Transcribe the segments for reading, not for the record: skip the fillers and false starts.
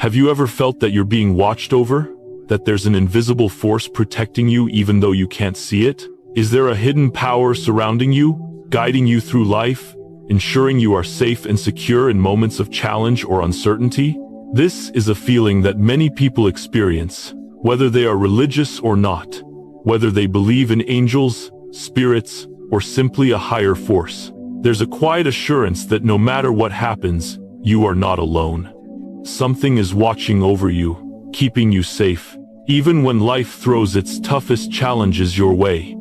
Have you ever felt that you're being watched over? That there's an invisible force protecting you even though you can't see it? Is there a hidden power surrounding you, guiding you through life, ensuring you are safe and secure in moments of challenge or uncertainty? This is a feeling that many people experience, whether they are religious or not, whether they believe in angels, spirits, or simply a higher force. There's a quiet assurance that no matter what happens, you are not alone. Something is watching over you, keeping you safe, even when life throws its toughest challenges your way.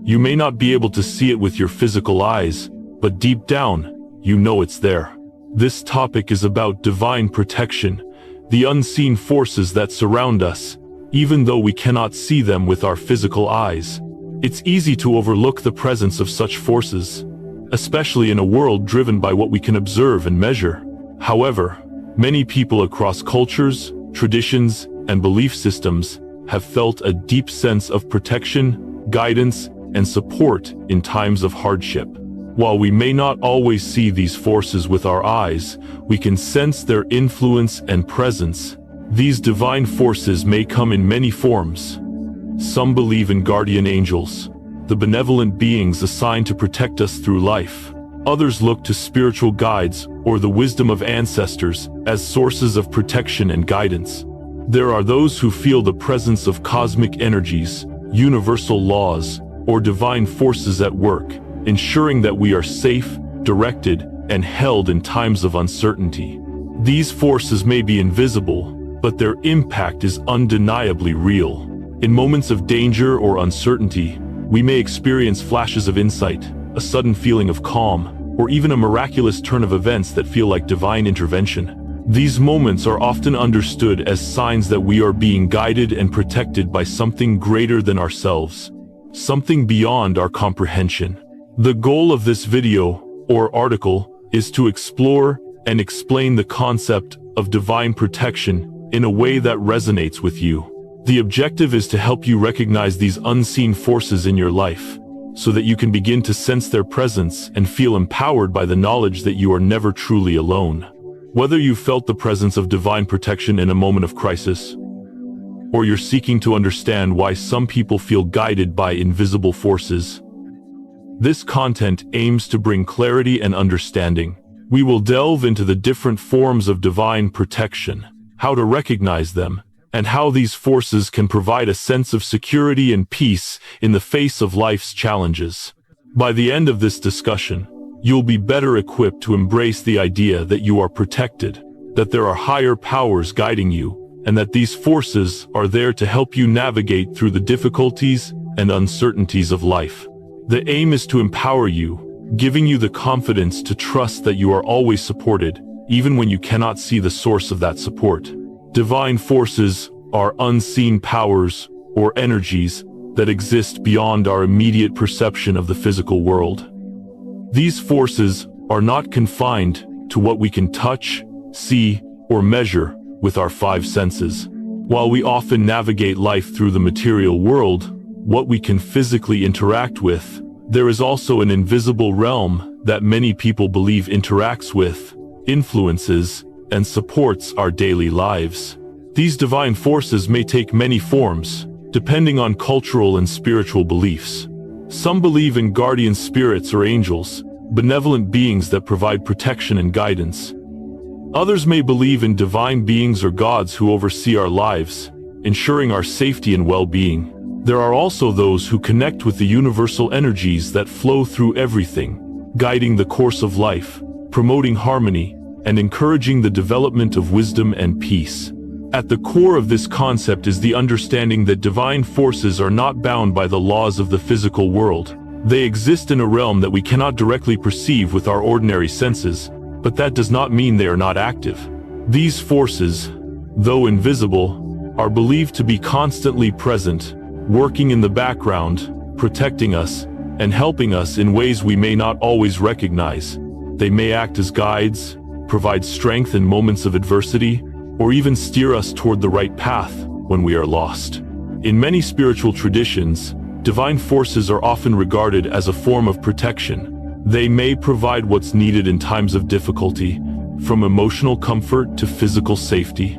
You may not be able to see it with your physical eyes, but deep down, you know it's there. This topic is about divine protection, the unseen forces that surround us, even though we cannot see them with our physical eyes. It's easy to overlook the presence of such forces, especially in a world driven by what we can observe and measure. However, many people across cultures, traditions, and belief systems have felt a deep sense of protection, guidance, and support in times of hardship. While we may not always see these forces with our eyes, we can sense their influence and presence. These divine forces may come in many forms. Some believe in guardian angels, the benevolent beings assigned to protect us through life. Others look to spiritual guides or the wisdom of ancestors as sources of protection and guidance. There are those who feel the presence of cosmic energies, universal laws, or divine forces at work, ensuring that we are safe, directed, and held in times of uncertainty. These forces may be invisible, but their impact is undeniably real. In moments of danger or uncertainty, we may experience flashes of insight, a sudden feeling of calm, or even a miraculous turn of events that feel like divine intervention. These moments are often understood as signs that we are being guided and protected by something greater than ourselves, something beyond our comprehension. The goal of this video, or article, is to explore and explain the concept of divine protection in a way that resonates with you. The objective is to help you recognize these unseen forces in your life, so that you can begin to sense their presence and feel empowered by the knowledge that you are never truly alone. Whether you felt the presence of divine protection in a moment of crisis, or you're seeking to understand why some people feel guided by invisible forces, this content aims to bring clarity and understanding. We will delve into the different forms of divine protection, how to recognize them, and how these forces can provide a sense of security and peace in the face of life's challenges. By the end of this discussion, you'll be better equipped to embrace the idea that you are protected, that there are higher powers guiding you, and that these forces are there to help you navigate through the difficulties and uncertainties of life. The aim is to empower you, giving you the confidence to trust that you are always supported, even when you cannot see the source of that support. Divine forces are unseen powers or energies that exist beyond our immediate perception of the physical world. These forces are not confined to what we can touch, see, or measure with our five senses. While we often navigate life through the material world, what we can physically interact with, there is also an invisible realm that many people believe interacts with, influences, and supports our daily lives. These divine forces may take many forms, depending on cultural and spiritual beliefs. Some believe in guardian spirits or angels, benevolent beings that provide protection and guidance. Others may believe in divine beings or gods who oversee our lives, ensuring our safety and well-being. There are also those who connect with the universal energies that flow through everything, guiding the course of life, promoting harmony, and encouraging the development of wisdom and peace. At the core of this concept is the understanding that divine forces are not bound by the laws of the physical world. They exist in a realm that we cannot directly perceive with our ordinary senses, but that does not mean they are not active. These forces, though invisible, are believed to be constantly present, working in the background, protecting us, and helping us in ways we may not always recognize. They may act as guides, provide strength in moments of adversity, or even steer us toward the right path when we are lost. In many spiritual traditions, divine forces are often regarded as a form of protection. They may provide what's needed in times of difficulty, from emotional comfort to physical safety,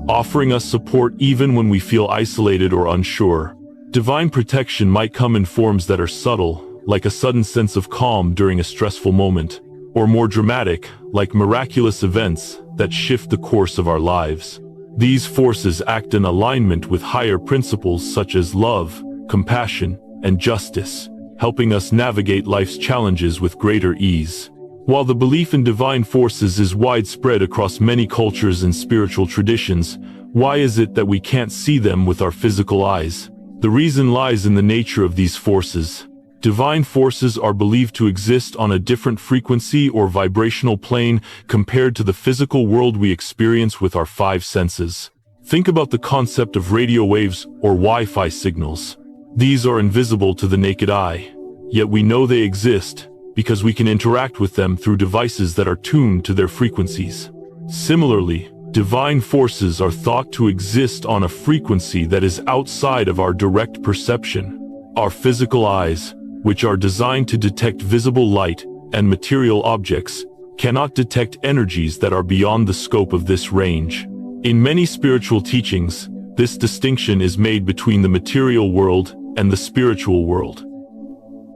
offering us support even when we feel isolated or unsure. Divine protection might come in forms that are subtle, like a sudden sense of calm during a stressful moment, or more dramatic, like miraculous events that shift the course of our lives. These forces act in alignment with higher principles such as love, compassion, and justice, helping us navigate life's challenges with greater ease. While the belief in divine forces is widespread across many cultures and spiritual traditions, why is it that we can't see them with our physical eyes? The reason lies in the nature of these forces. Divine forces are believed to exist on a different frequency or vibrational plane compared to the physical world we experience with our five senses. Think about the concept of radio waves or Wi-Fi signals. These are invisible to the naked eye, yet we know they exist because we can interact with them through devices that are tuned to their frequencies. Similarly, divine forces are thought to exist on a frequency that is outside of our direct perception. Our physical eyes, which are designed to detect visible light and material objects, cannot detect energies that are beyond the scope of this range. In many spiritual teachings, this distinction is made between the material world and the spiritual world.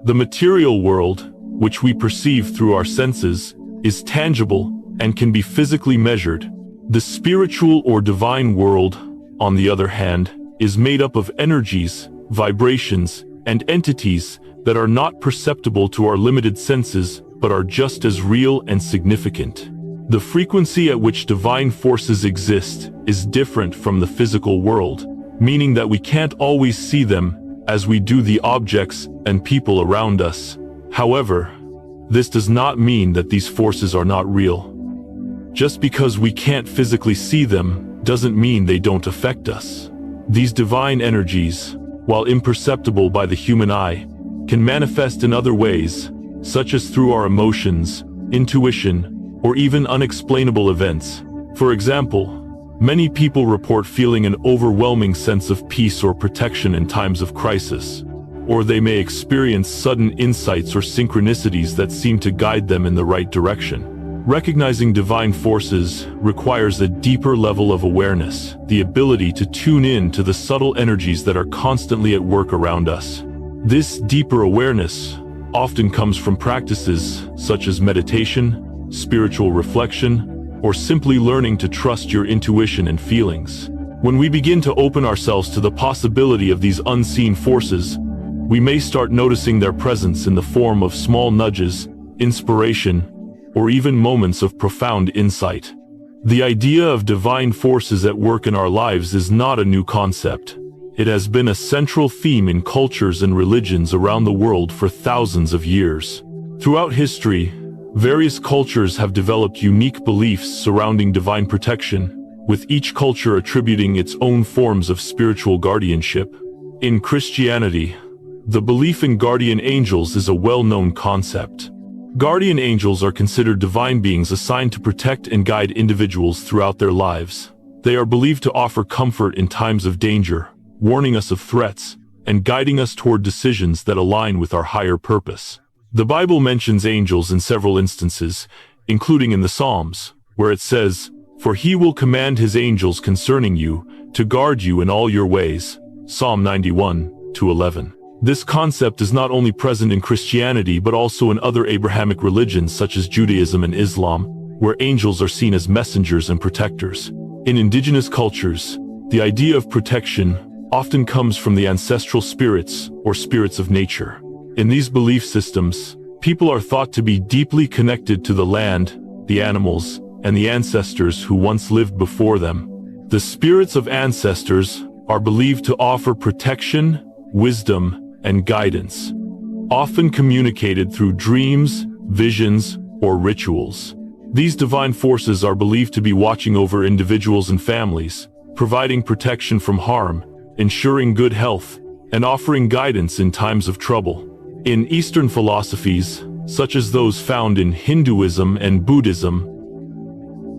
The material world, which we perceive through our senses, is tangible and can be physically measured. The spiritual or divine world, on the other hand, is made up of energies, vibrations, and entities that are not perceptible to our limited senses but are just as real and significant. The frequency at which divine forces exist is different from the physical world, meaning that we can't always see them as we do the objects and people around us. However, this does not mean that these forces are not real. Just because we can't physically see them doesn't mean they don't affect us. These divine energies, while imperceptible by the human eye, can manifest in other ways, such as through our emotions, intuition, or even unexplainable events. For example, many people report feeling an overwhelming sense of peace or protection in times of crisis, or they may experience sudden insights or synchronicities that seem to guide them in the right direction. Recognizing divine forces requires a deeper level of awareness, the ability to tune in to the subtle energies that are constantly at work around us. This deeper awareness often comes from practices such as meditation, spiritual reflection, or simply learning to trust your intuition and feelings. When we begin to open ourselves to the possibility of these unseen forces, we may start noticing their presence in the form of small nudges, inspiration, or even moments of profound insight. The idea of divine forces at work in our lives is not a new concept. It has been a central theme in cultures and religions around the world for thousands of years. Throughout history, various cultures have developed unique beliefs surrounding divine protection, with each culture attributing its own forms of spiritual guardianship. In Christianity, the belief in guardian angels is a well-known concept. Guardian angels are considered divine beings assigned to protect and guide individuals throughout their lives. They are believed to offer comfort in times of danger, warning us of threats, and guiding us toward decisions that align with our higher purpose. The Bible mentions angels in several instances, including in the Psalms, where it says, "For he will command his angels concerning you, to guard you in all your ways." Psalm 91:11. This concept is not only present in Christianity but also in other Abrahamic religions such as Judaism and Islam, where angels are seen as messengers and protectors. In indigenous cultures, the idea of protection often comes from the ancestral spirits or spirits of nature. In these belief systems, people are thought to be deeply connected to the land, the animals, and the ancestors who once lived before them. The spirits of ancestors are believed to offer protection, wisdom, and guidance, often communicated through dreams, visions, or rituals. These divine forces are believed to be watching over individuals and families, providing protection from harm, ensuring good health, and offering guidance in times of trouble. In Eastern philosophies, such as those found in Hinduism and Buddhism,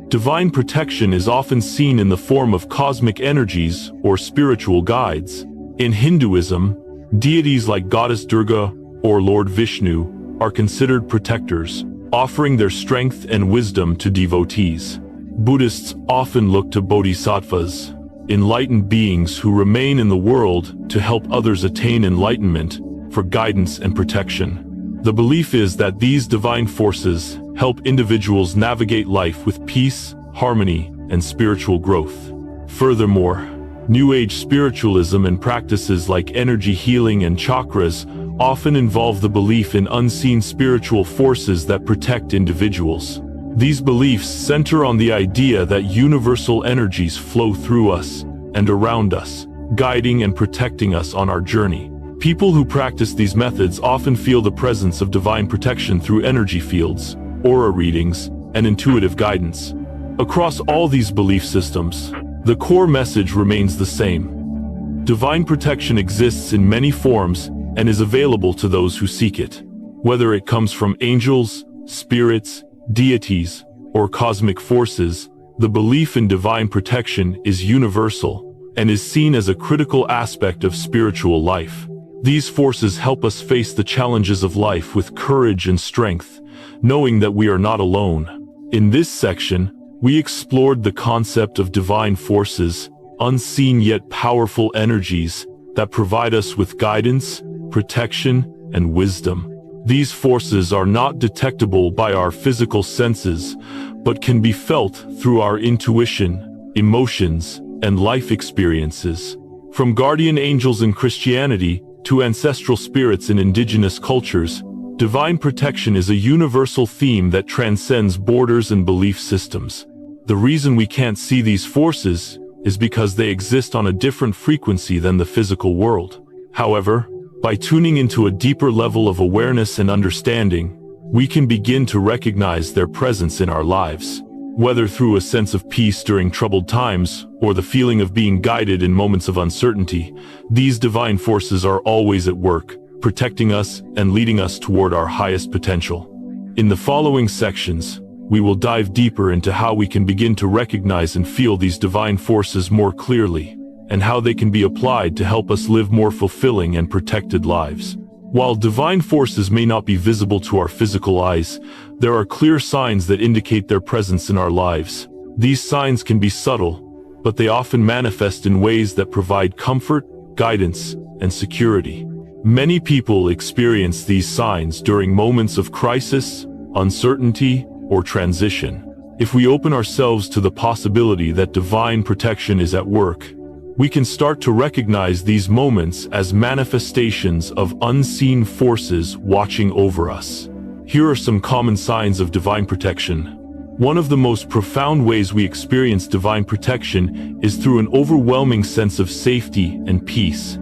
divine protection is often seen in the form of cosmic energies or spiritual guides. In Hinduism, deities like Goddess Durga or Lord Vishnu are considered protectors, offering their strength and wisdom to devotees. Buddhists often look to bodhisattvas, enlightened beings who remain in the world to help others attain enlightenment, for guidance and protection. The belief is that these divine forces help individuals navigate life with peace, harmony, and spiritual growth. Furthermore, New Age spiritualism and practices like energy healing and chakras often involve the belief in unseen spiritual forces that protect individuals. These beliefs center on the idea that universal energies flow through us and around us, guiding and protecting us on our journey. People who practice these methods often feel the presence of divine protection through energy fields, aura readings, and intuitive guidance. Across all these belief systems, the core message remains the same. Divine protection exists in many forms and is available to those who seek it. Whether it comes from angels, spirits, deities, or cosmic forces, the belief in divine protection is universal and is seen as a critical aspect of spiritual life. These forces help us face the challenges of life with courage and strength, knowing that we are not alone. In this section, we explored the concept of divine forces, unseen yet powerful energies that provide us with guidance, protection, and wisdom. These forces are not detectable by our physical senses, but can be felt through our intuition, emotions, and life experiences. From guardian angels in Christianity to ancestral spirits in indigenous cultures, divine protection is a universal theme that transcends borders and belief systems. The reason we can't see these forces is because they exist on a different frequency than the physical world. However, by tuning into a deeper level of awareness and understanding, we can begin to recognize their presence in our lives. Whether through a sense of peace during troubled times or the feeling of being guided in moments of uncertainty, these divine forces are always at work, protecting us and leading us toward our highest potential. In the following sections, we will dive deeper into how we can begin to recognize and feel these divine forces more clearly, and how they can be applied to help us live more fulfilling and protected lives. While divine forces may not be visible to our physical eyes, there are clear signs that indicate their presence in our lives. These signs can be subtle, but they often manifest in ways that provide comfort, guidance, and security. Many people experience these signs during moments of crisis, uncertainty, or transition. If we open ourselves to the possibility that divine protection is at work, we can start to recognize these moments as manifestations of unseen forces watching over us. Here are some common signs of divine protection. One of the most profound ways we experience divine protection is through an overwhelming sense of safety and peace,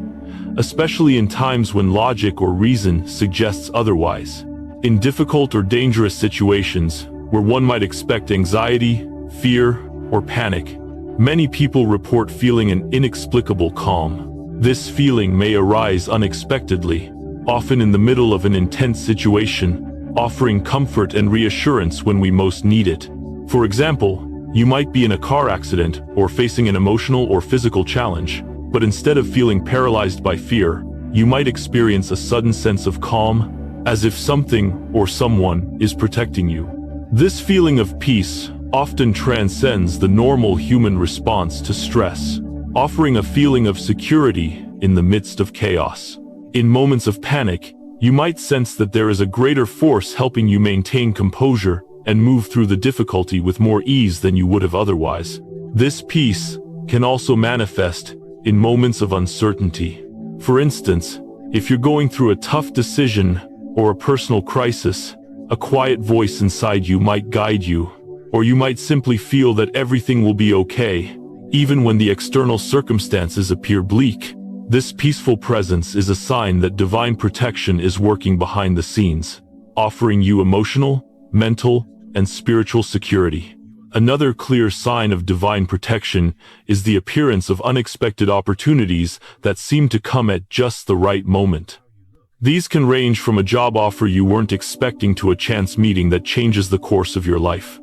especially in times when logic or reason suggests otherwise. In difficult or dangerous situations, where one might expect anxiety, fear, or panic, many people report feeling an inexplicable calm. This feeling may arise unexpectedly, often in the middle of an intense situation, offering comfort and reassurance when we most need it. For example, you might be in a car accident or facing an emotional or physical challenge, but instead of feeling paralyzed by fear, you might experience a sudden sense of calm, as if something or someone is protecting you. This feeling of peace often transcends the normal human response to stress, offering a feeling of security in the midst of chaos. In moments of panic, you might sense that there is a greater force helping you maintain composure and move through the difficulty with more ease than you would have otherwise. This peace can also manifest in moments of uncertainty. For instance, if you're going through a tough decision or a personal crisis, a quiet voice inside you might guide you, or you might simply feel that everything will be okay, even when the external circumstances appear bleak. This peaceful presence is a sign that divine protection is working behind the scenes, offering you emotional, mental, and spiritual security. Another clear sign of divine protection is the appearance of unexpected opportunities that seem to come at just the right moment. These can range from a job offer you weren't expecting to a chance meeting that changes the course of your life.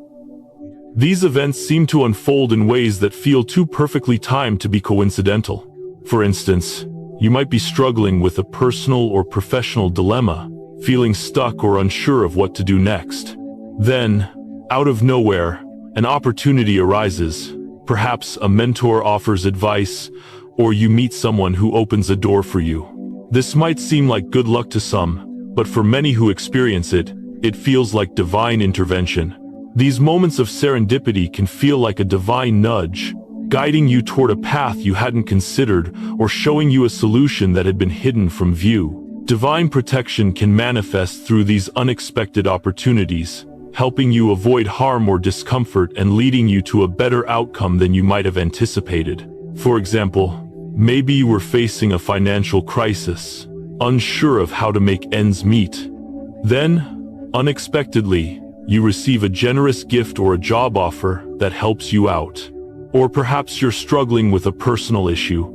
These events seem to unfold in ways that feel too perfectly timed to be coincidental. For instance, you might be struggling with a personal or professional dilemma, feeling stuck or unsure of what to do next. Then, out of nowhere, an opportunity arises. Perhaps a mentor offers advice, or you meet someone who opens a door for you. This might seem like good luck to some, but for many who experience it, it feels like divine intervention. These moments of serendipity can feel like a divine nudge, guiding you toward a path you hadn't considered or showing you a solution that had been hidden from view. Divine protection can manifest through these unexpected opportunities, helping you avoid harm or discomfort and leading you to a better outcome than you might have anticipated. For example, maybe you were facing a financial crisis, unsure of how to make ends meet. Then, unexpectedly, you receive a generous gift or a job offer that helps you out. Or perhaps you're struggling with a personal issue,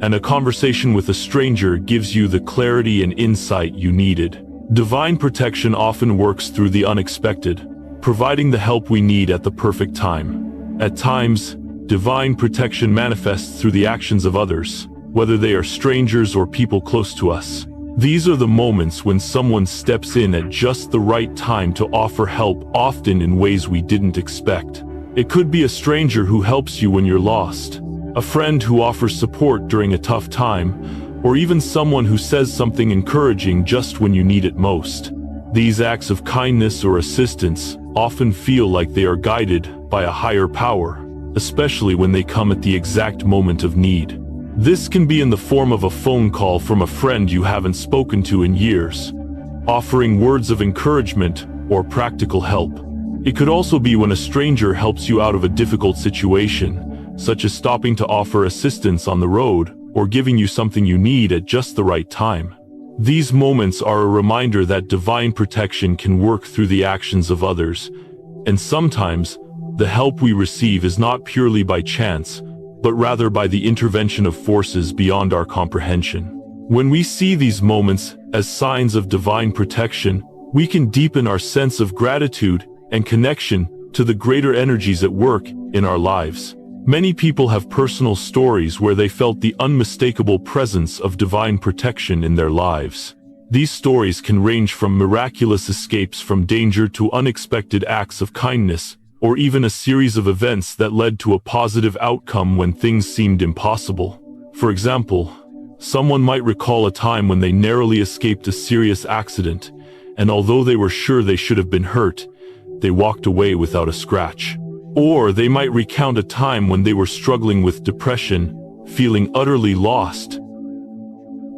and a conversation with a stranger gives you the clarity and insight you needed. Divine protection often works through the unexpected, providing the help we need at the perfect time. At times, divine protection manifests through the actions of others, whether they are strangers or people close to us. These are the moments when someone steps in at just the right time to offer help, often in ways we didn't expect. It could be a stranger who helps you when you're lost, a friend who offers support during a tough time, or even someone who says something encouraging just when you need it most. These acts of kindness or assistance often feel like they are guided by a higher power, especially when they come at the exact moment of need. This can be in the form of a phone call from a friend you haven't spoken to in years, offering words of encouragement or practical help. It could also be when a stranger helps you out of a difficult situation, such as stopping to offer assistance on the road or giving you something you need at just the right time. These moments are a reminder that divine protection can work through the actions of others, and sometimes the help we receive is not purely by chance, but rather by the intervention of forces beyond our comprehension. When we see these moments as signs of divine protection, we can deepen our sense of gratitude and connection to the greater energies at work in our lives. Many people have personal stories where they felt the unmistakable presence of divine protection in their lives. These stories can range from miraculous escapes from danger to unexpected acts of kindness, or even a series of events that led to a positive outcome when things seemed impossible. For example, someone might recall a time when they narrowly escaped a serious accident, and although they were sure they should have been hurt, they walked away without a scratch. Or they might recount a time when they were struggling with depression, feeling utterly lost,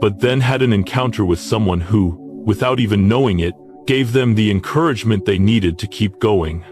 but then had an encounter with someone who, without even knowing it, gave them the encouragement they needed to keep going.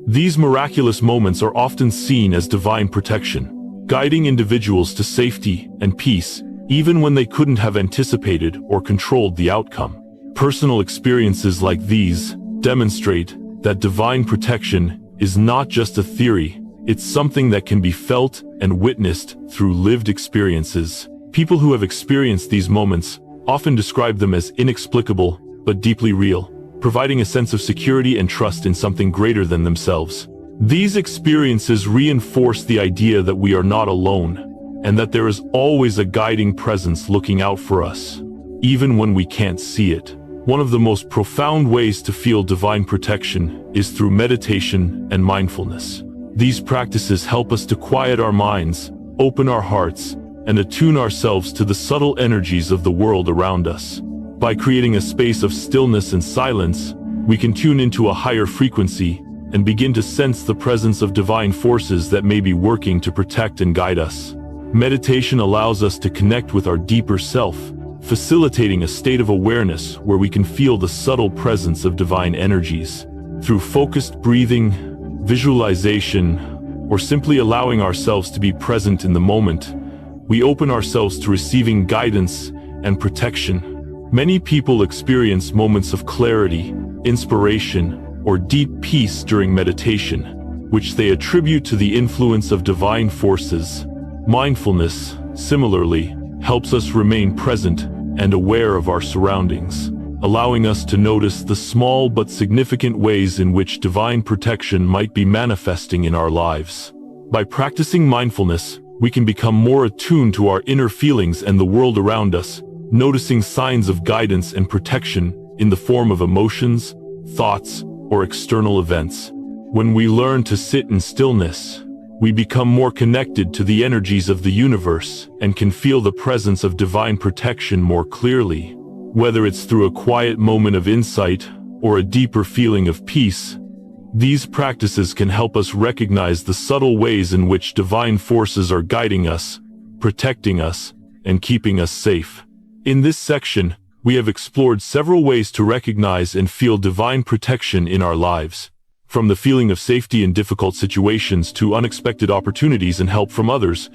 These miraculous moments are often seen as divine protection, guiding individuals to safety and peace, even when they couldn't have anticipated or controlled the outcome. Personal experiences like these demonstrate that divine protection is not just a theory, it's something that can be felt and witnessed through lived experiences. People who have experienced these moments often describe them as inexplicable but deeply real, providing a sense of security and trust in something greater than themselves. These experiences reinforce the idea that we are not alone, and that there is always a guiding presence looking out for us, even when we can't see it. One of the most profound ways to feel divine protection is through meditation and mindfulness. These practices help us to quiet our minds, open our hearts, and attune ourselves to the subtle energies of the world around us. By creating a space of stillness and silence, we can tune into a higher frequency and begin to sense the presence of divine forces that may be working to protect and guide us. Meditation allows us to connect with our deeper self, facilitating a state of awareness where we can feel the subtle presence of divine energies. Through focused breathing, visualization, or simply allowing ourselves to be present in the moment, we open ourselves to receiving guidance and protection. Many people experience moments of clarity, inspiration, or deep peace during meditation, which they attribute to the influence of divine forces. Mindfulness, similarly, helps us remain present and aware of our surroundings, allowing us to notice the small but significant ways in which divine protection might be manifesting in our lives. By practicing mindfulness, we can become more attuned to our inner feelings and the world around us, noticing signs of guidance and protection in the form of emotions, thoughts, or external events. When we learn to sit in stillness, we become more connected to the energies of the universe and can feel the presence of divine protection more clearly. Whether it's through a quiet moment of insight or a deeper feeling of peace, these practices can help us recognize the subtle ways in which divine forces are guiding us, protecting us, and keeping us safe. In this section, we have explored several ways to recognize and feel divine protection in our lives. From the feeling of safety in difficult situations to unexpected opportunities and help from others,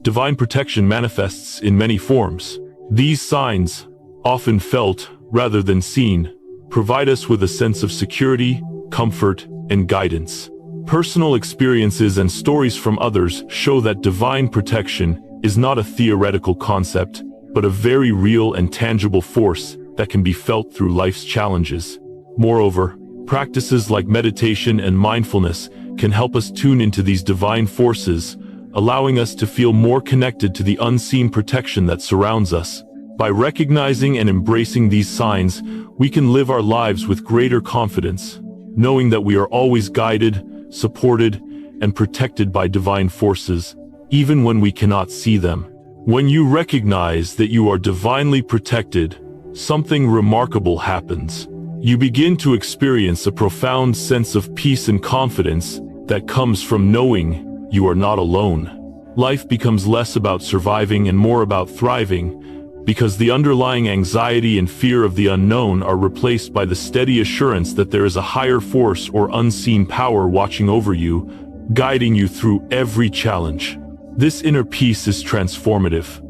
divine protection manifests in many forms. These signs, often felt rather than seen, provide us with a sense of security, comfort, and guidance. Personal experiences and stories from others show that divine protection is not a theoretical concept, but a very real and tangible force that can be felt through life's challenges. Moreover, practices like meditation and mindfulness can help us tune into these divine forces, allowing us to feel more connected to the unseen protection that surrounds us. By recognizing and embracing these signs, we can live our lives with greater confidence, knowing that we are always guided, supported, and protected by divine forces, even when we cannot see them. When you recognize that you are divinely protected, something remarkable happens. You begin to experience a profound sense of peace and confidence that comes from knowing you are not alone. Life becomes less about surviving and more about thriving, because the underlying anxiety and fear of the unknown are replaced by the steady assurance that there is a higher force or unseen power watching over you, guiding you through every challenge. This inner peace is transformative.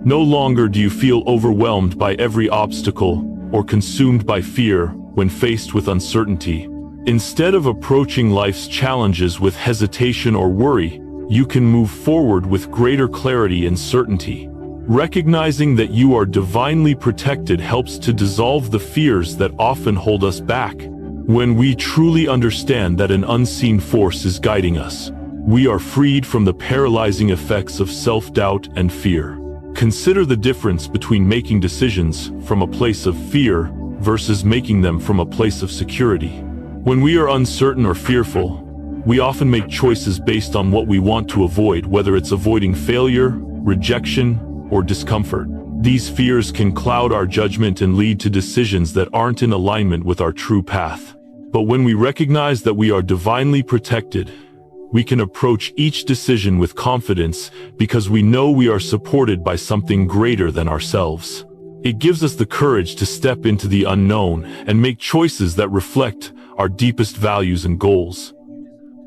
No longer do you feel overwhelmed by every obstacle or consumed by fear when faced with uncertainty. Instead of approaching life's challenges with hesitation or worry, you can move forward with greater clarity and certainty. Recognizing that you are divinely protected helps to dissolve the fears that often hold us back. When we truly understand that an unseen force is guiding us, we are freed from the paralyzing effects of self-doubt and fear. Consider the difference between making decisions from a place of fear versus making them from a place of security. When we are uncertain or fearful, we often make choices based on what we want to avoid, whether it's avoiding failure, rejection, or discomfort. These fears can cloud our judgment and lead to decisions that aren't in alignment with our true path. But when we recognize that we are divinely protected, we can approach each decision with confidence because we know we are supported by something greater than ourselves. It gives us the courage to step into the unknown and make choices that reflect our deepest values and goals,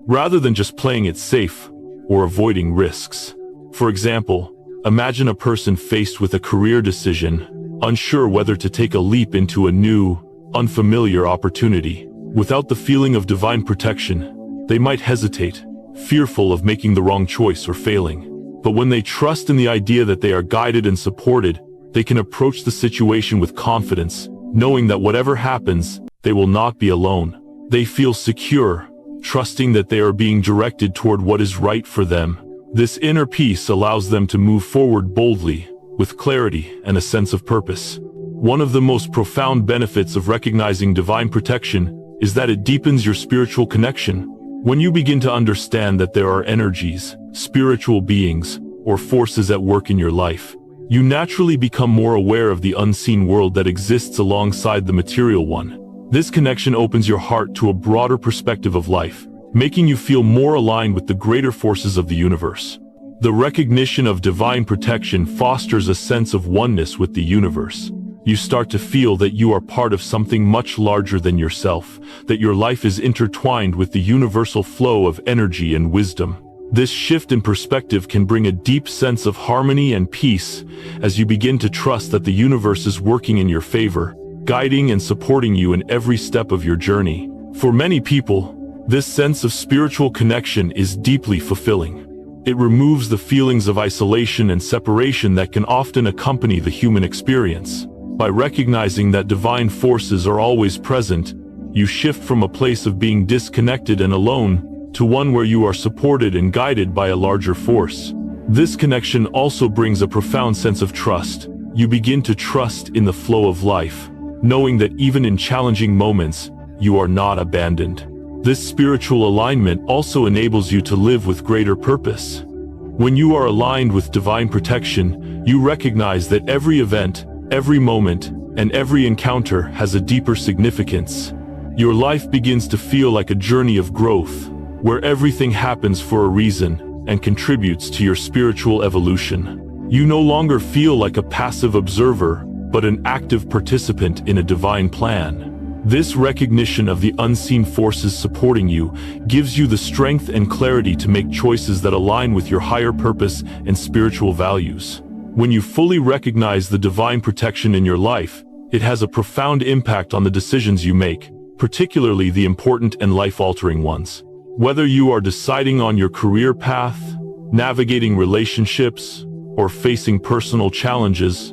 rather than just playing it safe or avoiding risks. For example, imagine a person faced with a career decision, unsure whether to take a leap into a new, unfamiliar opportunity. Without the feeling of divine protection, they might hesitate, fearful of making the wrong choice or failing. But when they trust in the idea that they are guided and supported, they can approach the situation with confidence, knowing that whatever happens, they will not be alone. They feel secure, trusting that they are being directed toward what is right for them. This inner peace allows them to move forward boldly, with clarity and a sense of purpose. One of the most profound benefits of recognizing divine protection is that it deepens your spiritual connection. When you begin to understand that there are energies, spiritual beings, or forces at work in your life, you naturally become more aware of the unseen world that exists alongside the material one. This connection opens your heart to a broader perspective of life, making you feel more aligned with the greater forces of the universe. The recognition of divine protection fosters a sense of oneness with the universe. You start to feel that you are part of something much larger than yourself, that your life is intertwined with the universal flow of energy and wisdom. This shift in perspective can bring a deep sense of harmony and peace as you begin to trust that the universe is working in your favor, guiding and supporting you in every step of your journey. For many people, this sense of spiritual connection is deeply fulfilling. It removes the feelings of isolation and separation that can often accompany the human experience. By recognizing that divine forces are always present, you shift from a place of being disconnected and alone to one where you are supported and guided by a larger force. This connection also brings a profound sense of trust. You begin to trust in the flow of life, knowing that even in challenging moments, you are not abandoned. This spiritual alignment also enables you to live with greater purpose. When you are aligned with divine protection, you recognize that every event, every moment, and every encounter has a deeper significance. Your life begins to feel like a journey of growth, where everything happens for a reason and contributes to your spiritual evolution. You no longer feel like a passive observer, but an active participant in a divine plan. This recognition of the unseen forces supporting you gives you the strength and clarity to make choices that align with your higher purpose and spiritual values. When you fully recognize the divine protection in your life, it has a profound impact on the decisions you make, particularly the important and life-altering ones. Whether you are deciding on your career path, navigating relationships, or facing personal challenges,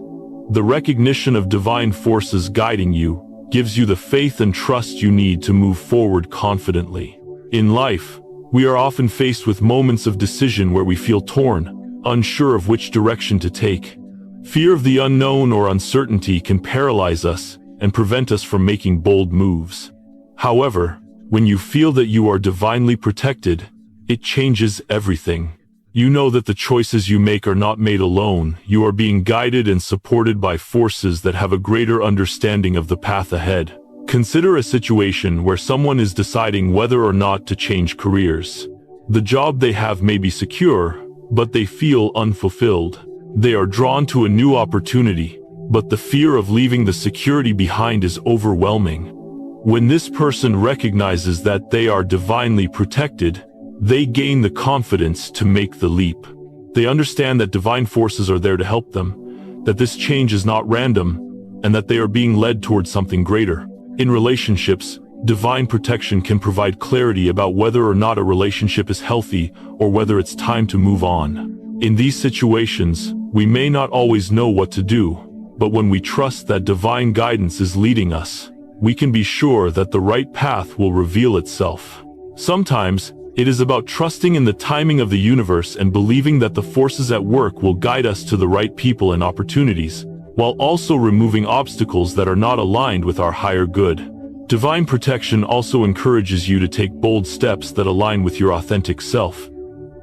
the recognition of divine forces guiding you gives you the faith and trust you need to move forward confidently. In life, we are often faced with moments of decision where we feel torn, unsure of which direction to take. Fear of the unknown or uncertainty can paralyze us and prevent us from making bold moves. However, when you feel that you are divinely protected, it changes everything. You know that the choices you make are not made alone. You are being guided and supported by forces that have a greater understanding of the path ahead. Consider a situation where someone is deciding whether or not to change careers. The job they have may be secure, but they feel unfulfilled. They are drawn to a new opportunity, but the fear of leaving the security behind is overwhelming. When this person recognizes that they are divinely protected, they gain the confidence to make the leap. They understand that divine forces are there to help them, that this change is not random, and that they are being led towards something greater. In relationships, divine protection can provide clarity about whether or not a relationship is healthy or whether it's time to move on. In these situations, we may not always know what to do, but when we trust that divine guidance is leading us, we can be sure that the right path will reveal itself. Sometimes, it is about trusting in the timing of the universe and believing that the forces at work will guide us to the right people and opportunities, while also removing obstacles that are not aligned with our higher good. Divine protection also encourages you to take bold steps that align with your authentic self.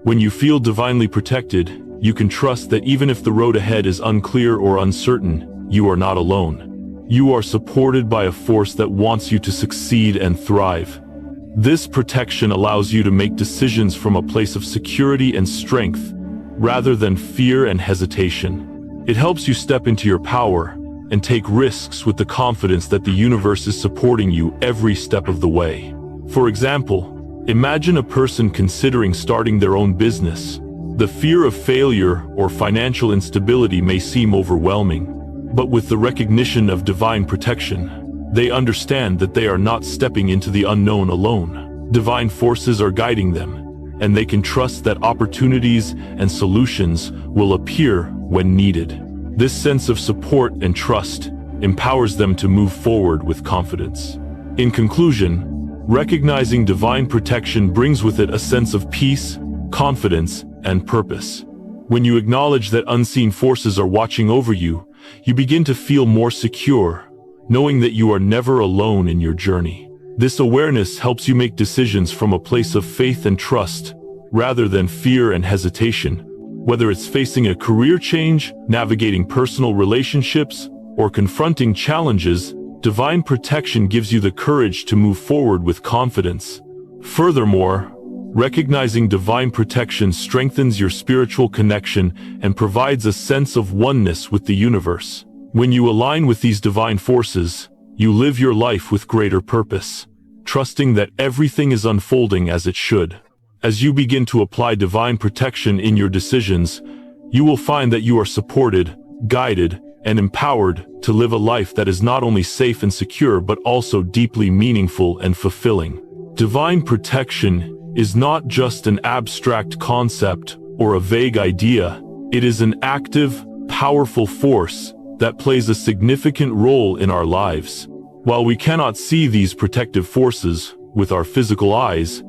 When you feel divinely protected, you can trust that even if the road ahead is unclear or uncertain, you are not alone. You are supported by a force that wants you to succeed and thrive. This protection allows you to make decisions from a place of security and strength, rather than fear and hesitation. It helps you step into your power and take risks with the confidence that the universe is supporting you every step of the way. For example, imagine a person considering starting their own business. The fear of failure or financial instability may seem overwhelming, but with the recognition of divine protection, they understand that they are not stepping into the unknown alone. Divine forces are guiding them, and they can trust that opportunities and solutions will appear when needed. This sense of support and trust empowers them to move forward with confidence. In conclusion, recognizing divine protection brings with it a sense of peace, confidence, and purpose. When you acknowledge that unseen forces are watching over you, you begin to feel more secure, knowing that you are never alone in your journey. This awareness helps you make decisions from a place of faith and trust, rather than fear and hesitation. Whether it's facing a career change, navigating personal relationships, or confronting challenges, divine protection gives you the courage to move forward with confidence. Furthermore, recognizing divine protection strengthens your spiritual connection and provides a sense of oneness with the universe. When you align with these divine forces, you live your life with greater purpose, trusting that everything is unfolding as it should. As you begin to apply divine protection in your decisions, you will find that you are supported, guided, and empowered to live a life that is not only safe and secure but also deeply meaningful and fulfilling. Divine protection is not just an abstract concept or a vague idea. It is an active, powerful force that plays a significant role in our lives. While we cannot see these protective forces with our physical eyes,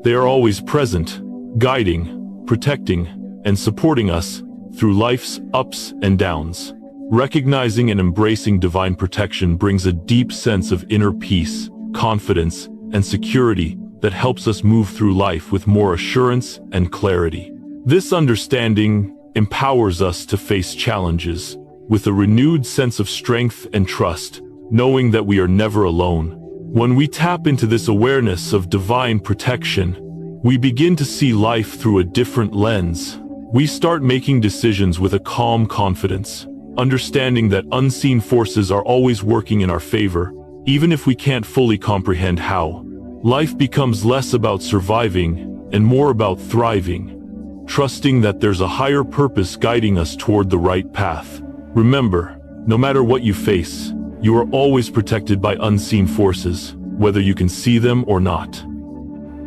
they are always present, guiding, protecting, and supporting us through life's ups and downs. Recognizing and embracing divine protection brings a deep sense of inner peace, confidence, and security that helps us move through life with more assurance and clarity. This understanding empowers us to face challenges with a renewed sense of strength and trust, knowing that we are never alone. When we tap into this awareness of divine protection, we begin to see life through a different lens. We start making decisions with a calm confidence, understanding that unseen forces are always working in our favor, even if we can't fully comprehend how. Life becomes less about surviving and more about thriving, trusting that there's a higher purpose guiding us toward the right path. Remember, no matter what you face, you are always protected by unseen forces, whether you can see them or not.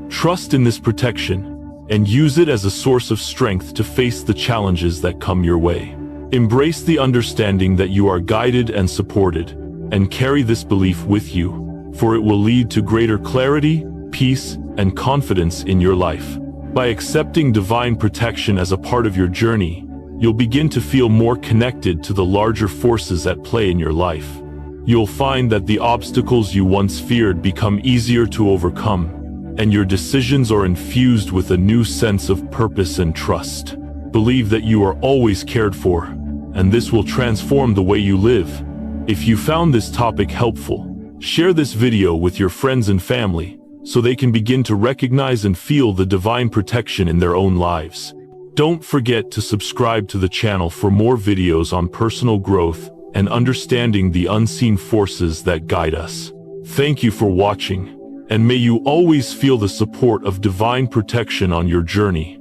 Trust in this protection and use it as a source of strength to face the challenges that come your way. Embrace the understanding that you are guided and supported, and carry this belief with you, for it will lead to greater clarity, peace, and confidence in your life. By accepting divine protection as a part of your journey, you'll begin to feel more connected to the larger forces at play in your life. You'll find that the obstacles you once feared become easier to overcome, and your decisions are infused with a new sense of purpose and trust. Believe that you are always cared for, and this will transform the way you live. If you found this topic helpful, share this video with your friends and family so they can begin to recognize and feel the divine protection in their own lives. Don't forget to subscribe to the channel for more videos on personal growth and understanding the unseen forces that guide us. Thank you for watching, and may you always feel the support of divine protection on your journey.